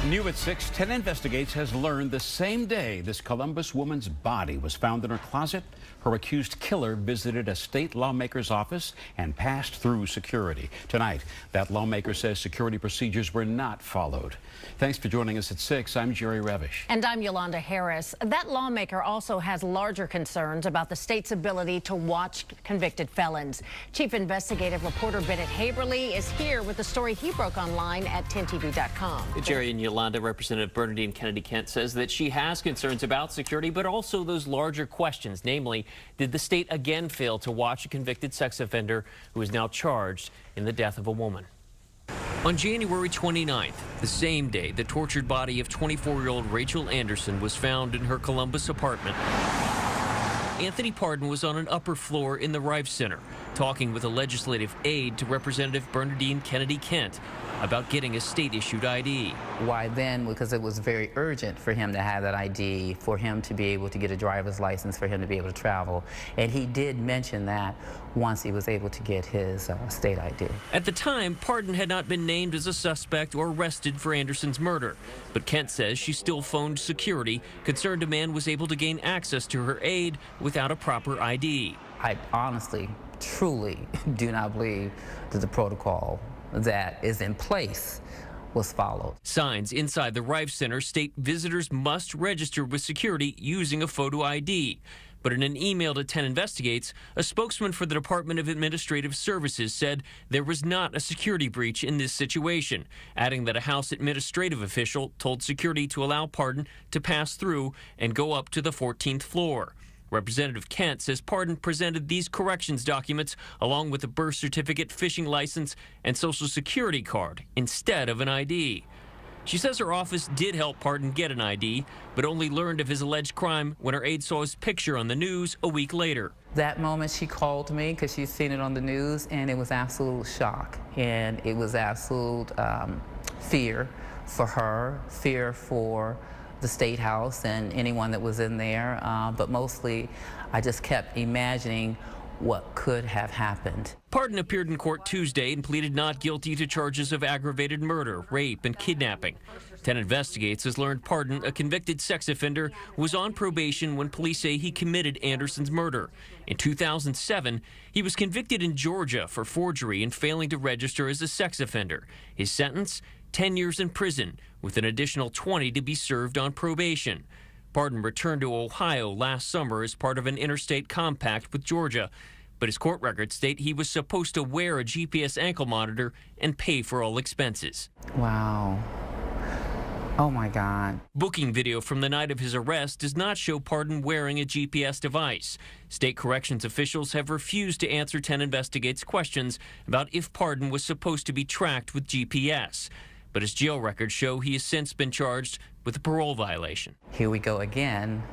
New at 6, 10 Investigates has learned the same day this Columbus woman's body was found in her closet, her accused killer visited a state lawmaker's office and passed through security. Tonight, that lawmaker says security procedures were not followed. Thanks for joining us at 6. I'm Jerry Riffe. And I'm Yolanda Harris. That lawmaker also has larger concerns about the state's ability to watch convicted felons. Chief investigative reporter Bennett Haberly is here with the story he broke online at 10tv.com. Jerry and Yolanda, Representative Bernadine Kennedy-Kent says that she has concerns about security, but also those larger questions, namely, did the state again fail to watch a convicted sex offender who is now charged in the death of a woman? On January 29th, the same day, the tortured body of 24-year-old Rachael Anderson was found in her Columbus apartment. Anthony Pardon was on an upper floor in the Riffe Center, talking with a legislative aide to Representative Bernadine Kennedy-Kent about getting a state-issued ID. Why then? Because it was very urgent for him to have that ID, for him to be able to get a driver's license, for him to be able to travel. And he did mention that once he was able to get his state ID. At the time, Pardon had not been named as a suspect or arrested for Anderson's murder. But Kent says she still phoned security, concerned a man was able to gain access to her aide without a proper ID. I honestly, truly do not believe that the protocol that is in place was followed. Signs inside the Riffe Center state visitors must register with security using a photo ID. But in an email to 10 Investigates, a spokesman for the Department of Administrative Services said there was not a security breach in this situation, adding that a House administrative official told security to allow Pardon to pass through and go up to the 14th floor. Representative Kent says Pardon presented these corrections documents along with a birth certificate, fishing license, and Social Security card instead of an ID. She says her office did help Pardon get an ID, but only learned of his alleged crime when her aide saw his picture on the news a week later. That moment she called me because she's seen it on the news, and it was absolute shock. And it was absolute fear for her, fear for the State House and anyone that was in there, but mostly I just kept imagining what could have happened. Pardon appeared in court Tuesday and pleaded not guilty to charges of aggravated murder, rape, and kidnapping. 10 Investigates has learned Pardon, a convicted sex offender, was on probation when police say he committed Anderson's murder. In 2007, he was convicted in Georgia for forgery and failing to register as a sex offender. His sentence? 10 years in prison, with an additional 20 to be served on probation. Pardon returned to Ohio last summer as part of an interstate compact with Georgia, but his court records state he was supposed to wear a GPS ankle monitor and pay for all expenses. Wow. Oh my God. Booking video from the night of his arrest does not show Pardon wearing a GPS device. State corrections officials have refused to answer 10 Investigates questions about if Pardon was supposed to be tracked with GPS. But his jail records show he has since been charged with a parole violation. Here we go again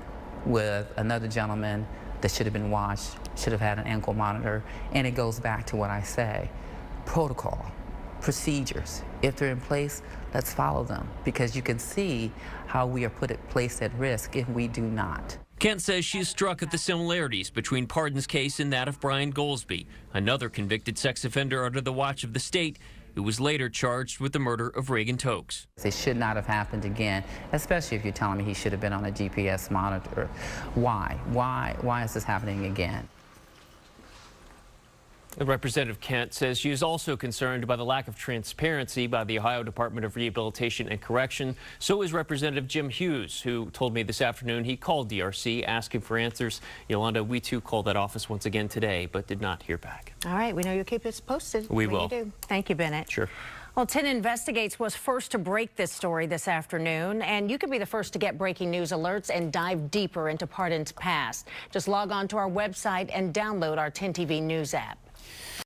with another gentleman that should have been watched, should have had an ankle monitor, and it goes back to what I say. Protocol, procedures, if they're in place, let's follow them, because you can see how we are placed at risk if we do not. Kent says she is struck at the similarities between Pardon's case and that of Brian Goldsby, another convicted sex offender under the watch of the state, who was later charged with the murder of Reagan Tokes. It should not have happened again, especially if you're telling me he should have been on a GPS monitor. Why? Why is this happening again? Representative Kent says she is also concerned by the lack of transparency by the Ohio Department of Rehabilitation and Correction. So is Representative Jim Hughes, who told me this afternoon he called DRC asking for answers. Yolanda, we too called that office once again today, but did not hear back. All right, we know you'll keep us posted. We will. You do. Thank you, Bennett. Sure. Well, 10 Investigates was first to break this story this afternoon, and you can be the first to get breaking news alerts and dive deeper into Pardon's past. Just log on to our website and download our 10 TV News app.